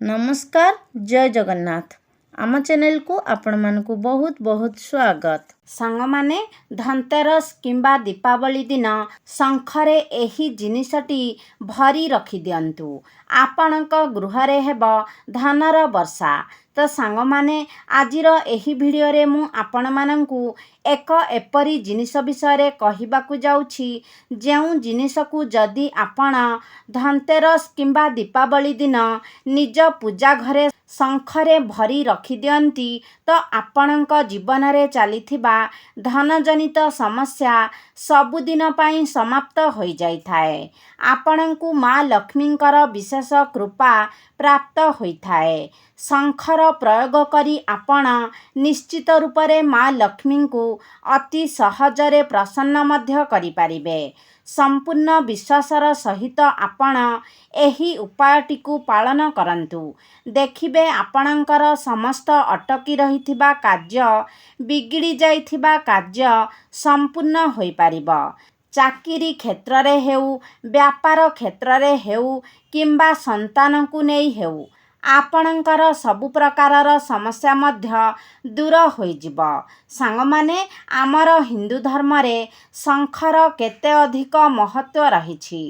नमस्कार जय जगन्नाथ आम चैनल को आपण मानकु बहुत बहुत स्वागत। सांग माने धनतेरस किंबा दीपावली दिन शंखरे एही जिनिसटी भरी रखी दियंतु आपणक गृहरे हेब धनर वर्षा। तो सांग माने आजिर एही भिडियो रे मु आपण मानकु एक एपरी जिनिस विषय कहिबाकु जाउछि जेउ जिनिसकु जदि आपण धनतेरस किंबा दीपावली दिन निज पूजा घरे शंखरे भरी रखी दियंती तो आपणक जीवन रे चलीथिबा धनजनित समस्या सबुदिन पाई समाप्त होई जाई थाए। आपणकु माँ लक्ष्मींकर विशेष कृपा प्राप्त होई थाए। शंखर प्रयोग करी आपण निश्चित रूपरे माँ लक्ष्मी को अति सहजरे प्रसन्न मध्य करि पारिबे। संपूर्ण विश्वासर सहित आपण एही उपायटिकु पालन करंतु देखिबे आपणकर समस्त अटकी रहिथिबा कार्य बिगिड़ी जाइथिबा कार्य संपूर्ण होई पारिबो। चाकिरी क्षेत्र रे हेउ व्यापार क्षेत्र रे हेउ किंबा संतान को नै हेउ आपणकर सबु प्रकारर समस्या मध्य दूर होई जिवो। सांग माने आमर हिंदू धर्म रे शंखर केते अधिक महत्व रहिछि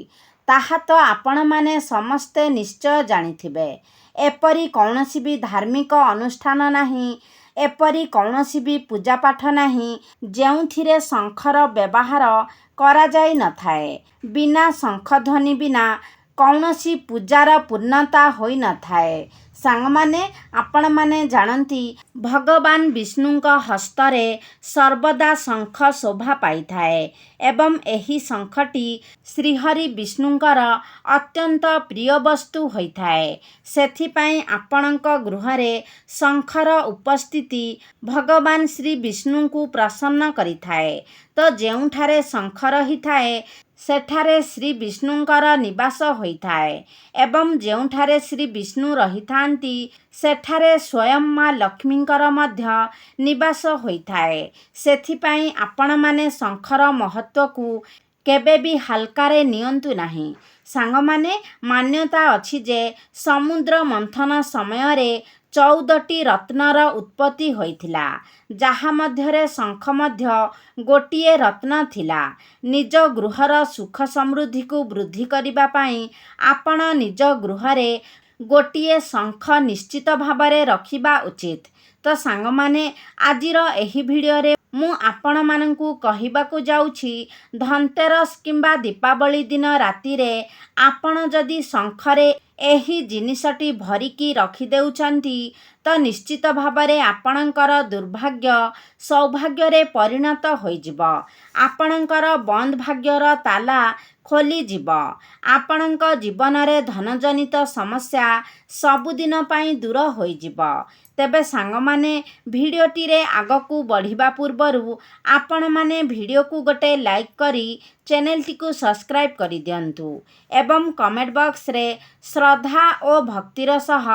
ताहा तो आपण माने समस्ते निश्चय जानिथिबे। एपरी कौनसी भी धार्मिक अनुष्ठान नाही, एपरी कौनसी भी पूजा पाठ नाही जेउथिरे शंखर व्यवहार करा जाई न थाए। बिना शंख ध्वनि बिना कौनसी पूजार पूर्णता होई न थाए। सांग माने आपण माने जानती भगवान विष्णुंक हस्तरे सर्वदा शंख शोभा पाई थाए एवं एही शंखटी श्रीहरि विष्णुंकर अत्यंत प्रिय वस्तु होई थाए। सेथिपाई आपणक गृहरे शंखर उपस्थिति भगवान श्री विष्णु को प्रसन्न करि थाए। तो जेउठारे शंख रही थाए सेठारे श्री विष्णुंकर निवास होई थाए एवं जेउठारे श्री विष्णु रही थांती सेठारे स्वयं माँ लक्ष्मींकर मध्य निवास होई थाए। सेथिपाई आपण माने शंखर महत्व को केबे भी हल्कारे नियंतु नाही। सांग माने मान्यता अछि जे समुद्र मंथन समय रे 14टी रत्नर उत्पत्ति होइथिला जहा मध्यरे शंख मध्य गोटिए रत्न थिला। निज गृहर सुख समृद्धि को वृद्धि करिबा पाई आपण निज गृहरे गोटिए शंख निश्चित भावरे रखिबा उचित। तो सांग माने आजिर एही भिडियो रे मु आपण मानकु कहिबाकु जाउछि धनतेरस किंबा दीपावली दिन राति रे आपण जदि शंखरे एही जिनिसटी भरिकी रखी देउछंती तो निश्चित भावरे आपणकर दुर्भाग्य सौभाग्य रे परिणत होई जिवो। आपणकर बंद भाग्यर ताला खोली जिवो। आपणक जीवन रे धनजनित समस्या सबुदिन पाई दूर होई जिवो। तेबे सांग माने भिडियोटी रे आगकू बढ़िबा पूर्वरु आपण माने भिडियो को गोटे लाइक करी चैनल टी को सब्सक्राइब करि दियंतु एवं कमेंट बॉक्स रे श्रद्धा और भक्तिर सह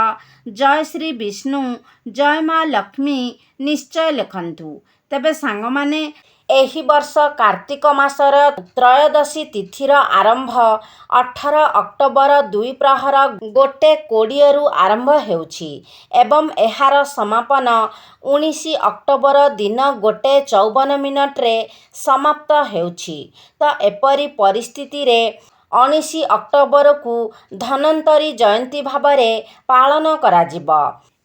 जय श्री विष्णु जय माँ लक्ष्मी निश्चय लिखंतु। तेबे सांग माने एही वर्ष कार्तिक मासर त्रयोदशी तिथिर आरंभ 18 अक्टोबर 2 प्रहर 1:20 रु आरंभ हेउछि एवं एहार समापन 19 अक्टोबर दिन 1:54 रे समाप्त हेउछि। तो एपरी परिस्थिति रे 19 अक्टोबर को धन्वंतरी जयंती भावरे पालन करा जिवो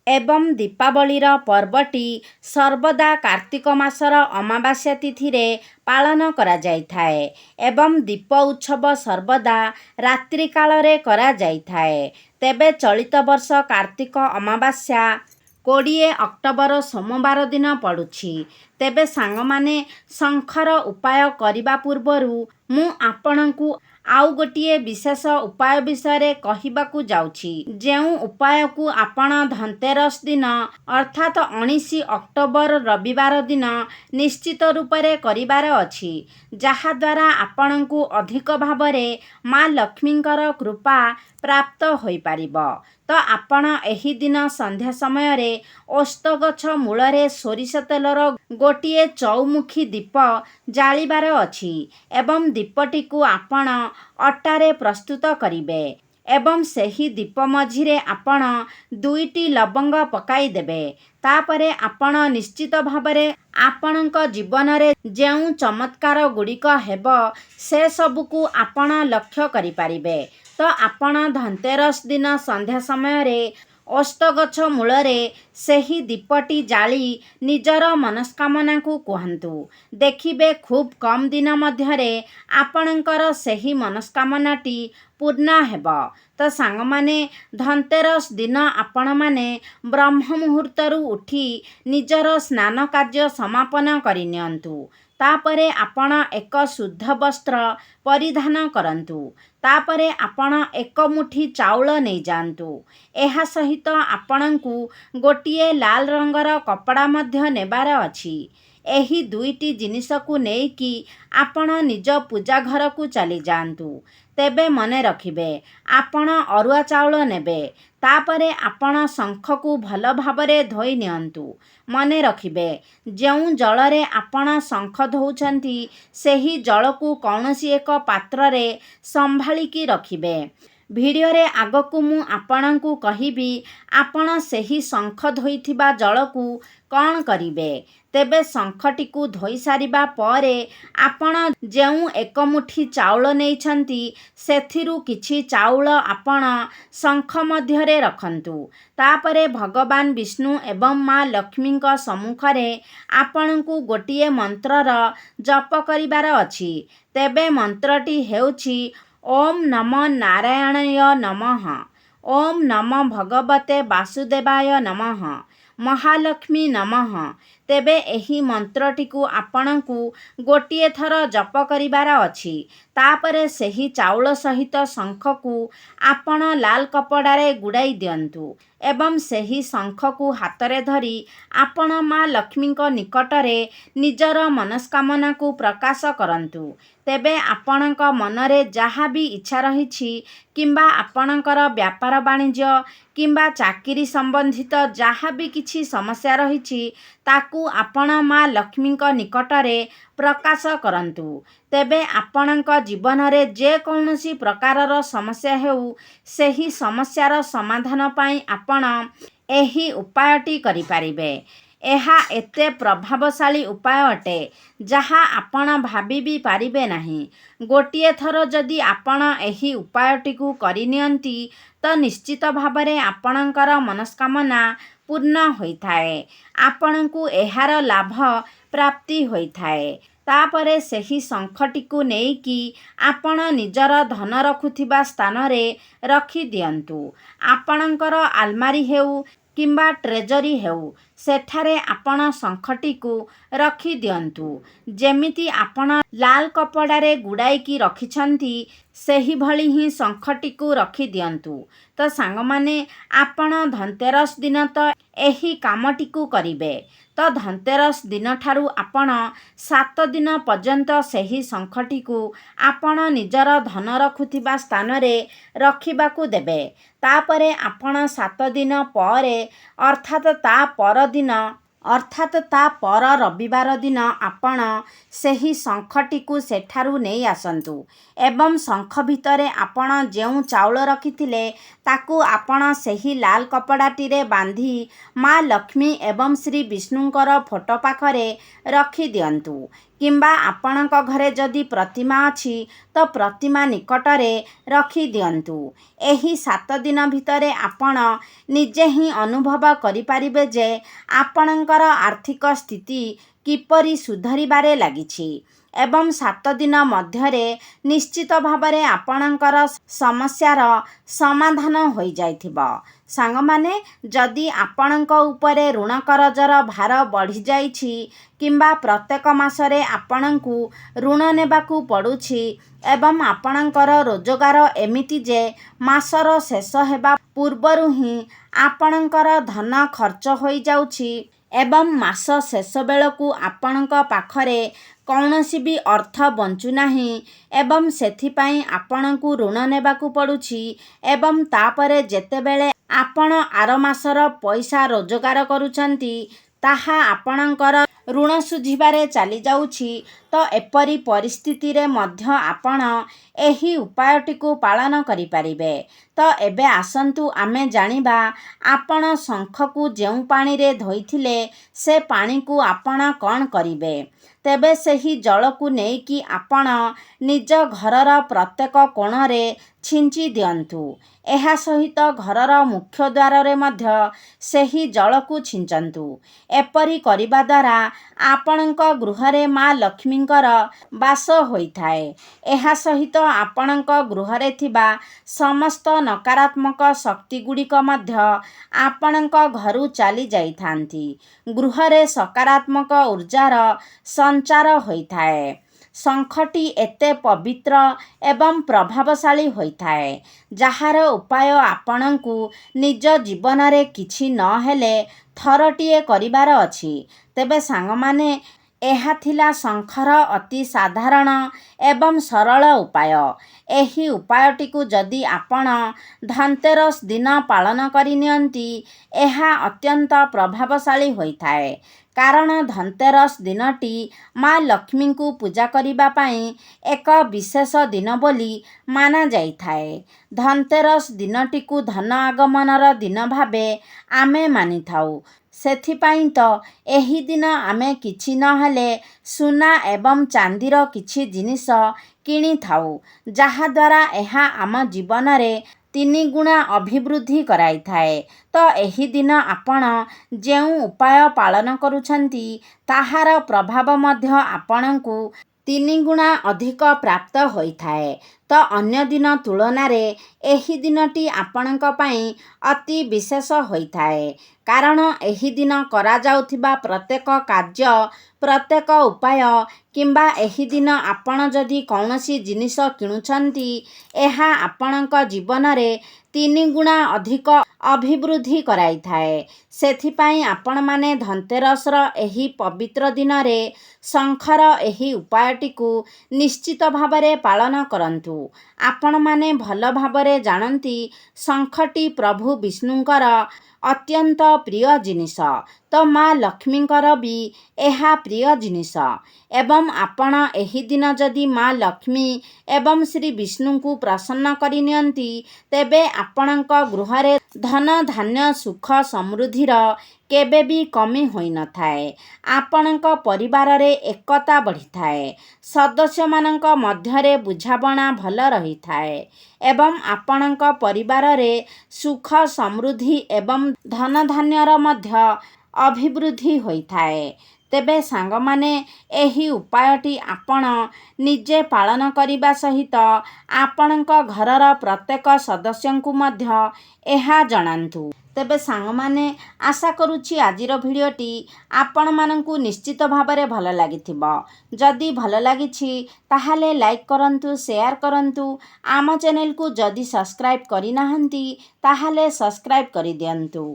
एवं दीपावलीर पर्वटी सर्वदा कार्तिक मासर अमावास्या तिथि रे पालन करा जाई थाए एवं दीप उत्सव सर्वदा रात्रि काल रे करा जाई थाए। तेबे चलित वर्ष कार्तिक अमावास्या 20 अक्टोबर सोमवार दिन पड़ुछि। तेबे सांग माने शंखर उपाय करिबा पूर्वरु मु आपणकु आउ गोटिए विशेष उपाय विषय कहिबाकु जाउछि जेउ उपाय को आपण धनतेरस दिन अर्थात 19 अक्टोबर रविवार दिन निश्चित रूपरे करिबार अछि जहा द्वारा आपणकु अधिक भावरे माँ लक्ष्मींकर कृपा प्राप्त होई पारिबो। तो आपण एही दिन संध्या समय रे ओस्त गछ मूलरे सोरिष तेलर गोटिए चौमुखी दीप जालिबार अछि एवं दीपटी को आपण अटारे प्रस्तुत करिबे ଏବଂ ସେହି ଦୀପ ମଝିରେ ଆପଣ 2ଟି ଲବଙ୍ଗ ପକାଇଦେବେ। ତାପରେ ଆପଣ ନିଶ୍ଚିତ ଭାବରେ ଆପଣଙ୍କ ଜୀବନରେ ଯେଉଁ ଚମତ୍କାର ଗୁଡ଼ିକ ହେବ ସେସବୁକୁ ଆପଣ ଲକ୍ଷ୍ୟ କରିପାରିବେ। ତ ଆପଣ ଧନତେରସ ଦିନ ସନ୍ଧ୍ୟା ସମୟରେ ଓସ୍ତଗଛ ମୂଳରେ ସେହି ଦୀପଟି ଜାଳି ନିଜର ମନସ୍କାମନାକୁ କୁହନ୍ତୁ। ଦେଖିବେ ଖୁବ୍ କମ୍ ଦିନ ମଧ୍ୟରେ ଆପଣଙ୍କର ସେହି ମନସ୍କାମନାଟି ପୂର୍ଣ୍ଣ ହେବ। ତ ସାଙ୍ଗମାନେ, ଧନତେରସ ଦିନ ଆପଣମାନେ ବ୍ରହ୍ମ ମୁହୂର୍ତ୍ତରୁ ଉଠି ନିଜର ସ୍ନାନ କାର୍ଯ୍ୟ ସମାପନ କରିନିଅନ୍ତୁ। ତାପରେ ଆପଣ ଏକ ଶୁଦ୍ଧ ବସ୍ତ୍ର ପରିଧାନ କରନ୍ତୁ। ତାପରେ ଆପଣ ଏକ ମୁଠି ଚାଉଳ ନେଇଯାଆନ୍ତୁ। ଏହା ସହିତ ଆପଣଙ୍କୁ ଗୋଟିଏ ଲାଲ ରଙ୍ଗର କପଡ଼ା ମଧ୍ୟ ନେବାର ଅଛି। ଏହି 2ଟି ଜିନିଷକୁ ନେଇକି ଆପଣ ନିଜ ପୂଜା ଘରକୁ ଚାଲିଯାଆନ୍ତୁ। ତେବେ ମନେ ରଖିବେ, ଆପଣ ଅରୁଆ ଚାଉଳ ନେବେ। ତାପରେ ଆପଣ ଶଙ୍ଖକୁ ଭଲ ଭାବରେ ଧୋଇ ନିଅନ୍ତୁ। ମନେ ରଖିବେ, ଯେଉଁ ଜଳରେ ଆପଣ ଶଙ୍ଖ ଧୋଉଛନ୍ତି ସେହି ଜଳକୁ କୌଣସି ଏକ ପାତ୍ରରେ ସମ୍ଭାଳିକି ରଖିବେ। ଭିଡ଼ିଓରେ ଆଗକୁ ମୁଁ ଆପଣଙ୍କୁ କହିବି ଆପଣ ସେହି ଶଙ୍ଖ ଧୋଇଥିବା ଜଳକୁ କ'ଣ କରିବେ। ତେବେ ଶଙ୍ଖଟିକୁ ଧୋଇ ସାରିବା ପରେ ଆପଣ ଯେଉଁ ଏକ ମୁଠି ଚାଉଳ ନେଇଛନ୍ତି ସେଥିରୁ କିଛି ଚାଉଳ ଆପଣ ଶଙ୍ଖ ମଧ୍ୟରେ ରଖନ୍ତୁ। ତାପରେ ଭଗବାନ ବିଷ୍ଣୁ ଏବଂ ମା ଲକ୍ଷ୍ମୀଙ୍କ ସମ୍ମୁଖରେ ଆପଣଙ୍କୁ ଗୋଟିଏ ମନ୍ତ୍ରର ଜପ କରିବାର ଅଛି। ତେବେ ମନ୍ତ୍ରଟି ହେଉଛି ଓମ୍ ନମୋ ନାରାୟଣାୟ ନମଃ, ଓମ୍ ନମୋ ଭଗବତେ ବାସୁଦେବାୟ ନମଃ, ମହାଲକ୍ଷ୍ମୀ ନମଃ। ତେବେ ଏହି ମନ୍ତ୍ରଟିକୁ ଆପଣଙ୍କୁ ଗୋଟିଏ ଥର ଜପ କରିବାର ଅଛି। ତାପରେ ସେହି ଚାଉଳ ସହିତ ଶଙ୍ଖକୁ ଆପଣ ଲାଲ କପଡ଼ାରେ ଗୁଡ଼ାଇ ଦିଅନ୍ତୁ ଏବଂ ସେହି ଶଙ୍ଖକୁ ହାତରେ ଧରି ଆପଣ ମା ଲକ୍ଷ୍ମୀଙ୍କ ନିକଟରେ ନିଜର ମନସ୍କାମନାକୁ ପ୍ରକାଶ କରନ୍ତୁ। ତେବେ ଆପଣଙ୍କ ମନରେ ଯାହା ବି ଇଚ୍ଛା ରହିଛି କିମ୍ବା ଆପଣଙ୍କର ବ୍ୟାପାର ବାଣିଜ୍ୟ କିମ୍ବା ଚାକିରି ସମ୍ବନ୍ଧିତ ଯାହା ବି କିଛି ସମସ୍ୟା ରହିଛି ତାକୁ ଆପଣ ମା ଲକ୍ଷ୍ମୀଙ୍କ ନିକଟରେ ପ୍ରକାଶ କରନ୍ତୁ। ତେବେ ଆପଣଙ୍କ ଜୀବନରେ ଯେକୌଣସି ପ୍ରକାରର ସମସ୍ୟା ହେଉ ସେହି ସମସ୍ୟାର ସମାଧାନ ପାଇଁ ଆପଣ ଏହି ଉପାୟଟି କରିପାରିବେ। ଏହା ଏତେ ପ୍ରଭାବଶାଳୀ ଉପାୟ ଅଟେ ଯାହା ଆପଣ ଭାବି ବି ପାରିବେ ନାହିଁ। ଗୋଟିଏ ଥର ଯଦି ଆପଣ ଏହି ଉପାୟଟିକୁ କରିନିଅନ୍ତି ତ ନିଶ୍ଚିତ ଭାବରେ ଆପଣଙ୍କର ମନସ୍କାମନା ପୂର୍ଣ୍ଣ ହୋଇଥାଏ। ଆପଣଙ୍କୁ ଏହାର ଲାଭ ପ୍ରାପ୍ତି ହୋଇଥାଏ। ତାପରେ ସେହି ଶଙ୍ଖଟିକୁ ନେଇକି ଆପଣ ନିଜର ଧନ ରଖୁଥିବା ସ୍ଥାନରେ ରଖିଦିଅନ୍ତୁ। ଆପଣଙ୍କର ଆଲମାରୀ ହେଉ କିମ୍ବା ଟ୍ରେଜରୀ ହେଉ ସେଠାରେ ଆପଣ ଶଙ୍ଖଟିକୁ ରଖିଦିଅନ୍ତୁ। ଯେମିତି ଆପଣ ଲାଲ କପଡ଼ାରେ ଗୁଡ଼ାଇକି ରଖିଛନ୍ତି ସେହିଭଳି ହିଁ ଶଙ୍ଖଟିକୁ ରଖିଦିଅନ୍ତୁ। ତ ସାଙ୍ଗମାନେ, ଆପଣ ଧନତେରସ ଦିନ ତ ଏହି କାମଟିକୁ କରିବେ। ତ ଧନତେରସ ଦିନଠାରୁ ଆପଣ 7 ଦିନ ପର୍ଯ୍ୟନ୍ତ ସେହି ଶଙ୍ଖଟିକୁ ଆପଣ ନିଜର ଧନ ରଖୁଥିବା ସ୍ଥାନରେ ରଖିବାକୁ ଦେବେ। ତାପରେ ଆପଣ 7 ଦିନ ପରେ ଅର୍ଥାତ୍ ତା ପର ରବିବାର ଦିନ ଆପଣ ସେହି ଶଙ୍ଖଟିକୁ ସେଠାରୁ ନେଇ ଆସନ୍ତୁ ଏବଂ ଶଙ୍ଖ ଭିତରେ ଆପଣ ଯେଉଁ ଚାଉଳ ରଖିଥିଲେ ତାକୁ ଆପଣ ସେହି ଲାଲ କପଡ଼ାଟିରେ ବାନ୍ଧି ମା ଲକ୍ଷ୍ମୀ ଏବଂ ଶ୍ରୀ ବିଷ୍ଣୁଙ୍କର ଫଟୋ ପାଖରେ ରଖିଦିଅନ୍ତୁ। କିମ୍ବା ଆପଣଙ୍କ ଘରେ ଯଦି ପ୍ରତିମା ଅଛି ତ ପ୍ରତିମା ନିକଟରେ ରଖିଦିଅନ୍ତୁ। ଏହି 7 ଦିନ ଭିତରେ ଆପଣ ନିଜେ ହିଁ ଅନୁଭବ କରିପାରିବେ ଯେ ଆପଣଙ୍କର ଆର୍ଥିକ ସ୍ଥିତି କିପରି ସୁଧରିବାରେ ଲାଗିଛି ଏବଂ 7 ଦିନ ମଧ୍ୟରେ ନିଶ୍ଚିତ ଭାବରେ ଆପଣଙ୍କର ସମସ୍ୟାର ସମାଧାନ ହୋଇଯାଇଥିବ। ସାଙ୍ଗମାନେ, ଯଦି ଆପଣଙ୍କ ଉପରେ ଋଣ କରଜର ଭାର ବଢ଼ିଯାଇଛି କିମ୍ବା ପ୍ରତ୍ୟେକ ମାସରେ ଆପଣଙ୍କୁ ଋଣ ନେବାକୁ ପଡ଼ୁଛି ଏବଂ ଆପଣଙ୍କର ରୋଜଗାର ଏମିତି ଯେ ମାସର ଶେଷ ହେବା ପୂର୍ବରୁ ହିଁ ଆପଣଙ୍କର ଧନ ଖର୍ଚ୍ଚ ହୋଇଯାଉଛି ଏବଂ ମାସ ଶେଷ ବେଳକୁ ଆପଣଙ୍କ ପାଖରେ କୌଣସି ବି ଅର୍ଥ ବଞ୍ଚୁନାହିଁ ଏବଂ ସେଥିପାଇଁ ଆପଣଙ୍କୁ ଋଣ ନେବାକୁ ପଡ଼ୁଛି ଏବଂ ତାପରେ ଯେତେବେଳେ ଆପଣ ଆର ମାସର ପଇସା ରୋଜଗାର କରୁଛନ୍ତି ତାହା ଆପଣଙ୍କର ଋଣ ଶୁଝିବାରେ ଚାଲିଯାଉଛି, ତ ଏପରି ପରିସ୍ଥିତିରେ ମଧ୍ୟ ଆପଣ ଏହି ଉପାୟଟିକୁ ପାଳନ କରିପାରିବେ। ତ ଏବେ ଆସନ୍ତୁ ଆମେ ଜାଣିବା ଆପଣ ଶଙ୍ଖକୁ ଯେଉଁ ପାଣିରେ ଧୋଇଥିଲେ ସେ ପାଣିକୁ ଆପଣ କ'ଣ କରିବେ। ତେବେ ସେହି ଜଳକୁ ନେଇକି ଆପଣ ନିଜ ଘରର ପ୍ରତ୍ୟେକ କୋଣରେ ଛିଞ୍ଚି ଦିଅନ୍ତୁ। ଏହା ସହିତ ଘରର ମୁଖ୍ୟ ଦ୍ୱାରରେ ମଧ୍ୟ ସେହି ଜଳକୁ ଛିଞ୍ଚନ୍ତୁ। ଏପରି କରିବା ଦ୍ୱାରା ଆପଣଙ୍କ ଗୃହରେ ମା ଲକ୍ଷ୍ମୀଙ୍କର ବାସ ହୋଇଥାଏ। ଏହା ସହିତ ଆପଣଙ୍କ ଗୃହରେ ଥିବା ସମସ୍ତ ନକାରାତ୍ମକ ଶକ୍ତିଗୁଡ଼ିକ ମଧ୍ୟ ଆପଣଙ୍କ ଘରୁ ଚାଲି ଯାଇଥାନ୍ତି। ଗୃହରେ ସକାରାତ୍ମକ ଉର୍ଜାର ସଞ୍ଚାର ହୋଇଥାଏ। ଶଙ୍ଖଟି ଏତେ ପବିତ୍ର ଏବଂ ପ୍ରଭାବଶାଳୀ ହୋଇଥାଏ ଯାହାର ଉପାୟ ଆପଣଙ୍କୁ ନିଜ ଜୀବନରେ କିଛି ନହେଲେ ଥରଟିଏ କରିବାର ଅଛି। ତେବେ ସାଙ୍ଗମାନେ, ଏହା ଥିଲା ଶଙ୍ଖର ଅତି ସାଧାରଣ ଏବଂ ସରଳ ଉପାୟ। ଏହି ଉପାୟଟିକୁ ଯଦି ଆପଣ ଧନତେରସ ଦିନ ପାଳନ କରିନିଅନ୍ତି, ଏହା ଅତ୍ୟନ୍ତ ପ୍ରଭାବଶାଳୀ ହୋଇଥାଏ। କାରଣ ଧନତେରସ ଦିନଟି ମା ଲକ୍ଷ୍ମୀଙ୍କୁ ପୂଜା କରିବା ପାଇଁ ଏକ ବିଶେଷ ଦିନ ବୋଲି ମାନାଯାଇଥାଏ। ଧନତେରସ ଦିନଟିକୁ ଧନ ଆଗମନର ଦିନ ଭାବେ ଆମେ ମାନିଥାଉ। ସେଥିପାଇଁ ତ ଏହି ଦିନ ଆମେ କିଛି ନହେଲେ ସୁନା ଏବଂ ଚାନ୍ଦିର କିଛି ଜିନିଷ କିଣିଥାଉ, ଯାହାଦ୍ୱାରା ଏହା ଆମ ଜୀବନରେ 3 ଗୁଣା ଅଭିବୃଦ୍ଧି କରାଇଥାଏ। ତ ଏହି ଦିନ ଆପଣ ଯେଉଁ ଉପାୟ ପାଳନ କରୁଛନ୍ତି ତାହାର ପ୍ରଭାବ ମଧ୍ୟ ଆପଣଙ୍କୁ 3 ଗୁଣା ଅଧିକ ପ୍ରାପ୍ତ ହୋଇଥାଏ। ତ ଅନ୍ୟ ଦିନ ତୁଳନାରେ ଏହି ଦିନଟି ଆପଣଙ୍କ ପାଇଁ ଅତି ବିଶେଷ ହୋଇଥାଏ। କାରଣ ଏହି ଦିନ କରାଯାଉଥିବା ପ୍ରତ୍ୟେକ କାର୍ଯ୍ୟ, ପ୍ରତ୍ୟେକ ଉପାୟ କିମ୍ବା ଏହି ଦିନ ଆପଣ ଯଦି କୌଣସି ଜିନିଷ କିଣୁଛନ୍ତି, ଏହା ଆପଣଙ୍କ ଜୀବନରେ 3 ଗୁଣା ଅଧିକ ଅଭିବୃଦ୍ଧି କରାଇଥାଏ। ସେଥିପାଇଁ ଆପଣମାନେ ଧନତେରସର ଏହି ପବିତ୍ର ଦିନରେ ଶଙ୍ଖର ଏହି ଉପାୟଟିକୁ ନିଶ୍ଚିତ ଭାବରେ ପାଳନ କରନ୍ତୁ। ଆପଣମାନେ ଭଲ ଭାବରେ ଜାଣନ୍ତି ଶଙ୍ଖଟି ପ୍ରଭୁ ବିଷ୍ଣୁଙ୍କର ଅତ୍ୟନ୍ତ ପ୍ରିୟ ଜିନିଷ। ତ ମା ଲକ୍ଷ୍ମୀଙ୍କର ବି ଏହା ପ୍ରିୟ ଜିନିଷ। ଏବଂ ଆପଣ ଏହି ଦିନ ଯଦି ମା ଲକ୍ଷ୍ମୀ ଏବଂ ଶ୍ରୀ ବିଷ୍ଣୁଙ୍କୁ ପ୍ରସନ୍ନ କରିନିଅନ୍ତି, ତେବେ ଆପଣଙ୍କ ଗୃହରେ ଧନ ଧାନ୍ୟ ସୁଖ ସମୃଦ୍ଧିର କେବେ ବି କମି ହୋଇନଥାଏ। ଆପଣଙ୍କ ପରିବାରରେ ଏକତା ବଢ଼ିଥାଏ। ସଦସ୍ୟମାନଙ୍କ ମଧ୍ୟରେ ବୁଝାବଣା ଭଲ ରହିଥାଏ ଏବଂ ଆପଣଙ୍କ ପରିବାରରେ ସୁଖ ସମୃଦ୍ଧି ଏବଂ ଧନଧାନ୍ୟର ମଧ୍ୟ ଅଭିବୃଦ୍ଧି ହୋଇଥାଏ। ତେବେ ସାଙ୍ଗମାନେ, ଏହି ଉପାୟଟି ଆପଣ ନିଜେ ପାଳନ କରିବା ସହିତ ଆପଣଙ୍କ ଘରର ପ୍ରତ୍ୟେକ ସଦସ୍ୟଙ୍କୁ ମଧ୍ୟ ଏହା ଜଣାନ୍ତୁ। ତେବେ ସାଙ୍ଗମାନେ, ଆଶା କରୁଛି ଆଜିର ଭିଡ଼ିଓଟି ଆପଣମାନଙ୍କୁ ନିଶ୍ଚିତ ଭାବରେ ଭଲ ଲାଗିଥିବ। ଯଦି ଭଲ ଲାଗିଛି ତାହେଲେ ଲାଇକ୍ କରନ୍ତୁ, ସେୟାର କରନ୍ତୁ। ଆମ ଚ୍ୟାନେଲକୁ ଯଦି ସବସ୍କ୍ରାଇବ୍ କରିନାହାନ୍ତି ତାହେଲେ ସବସ୍କ୍ରାଇବ୍ କରିଦିଅନ୍ତୁ।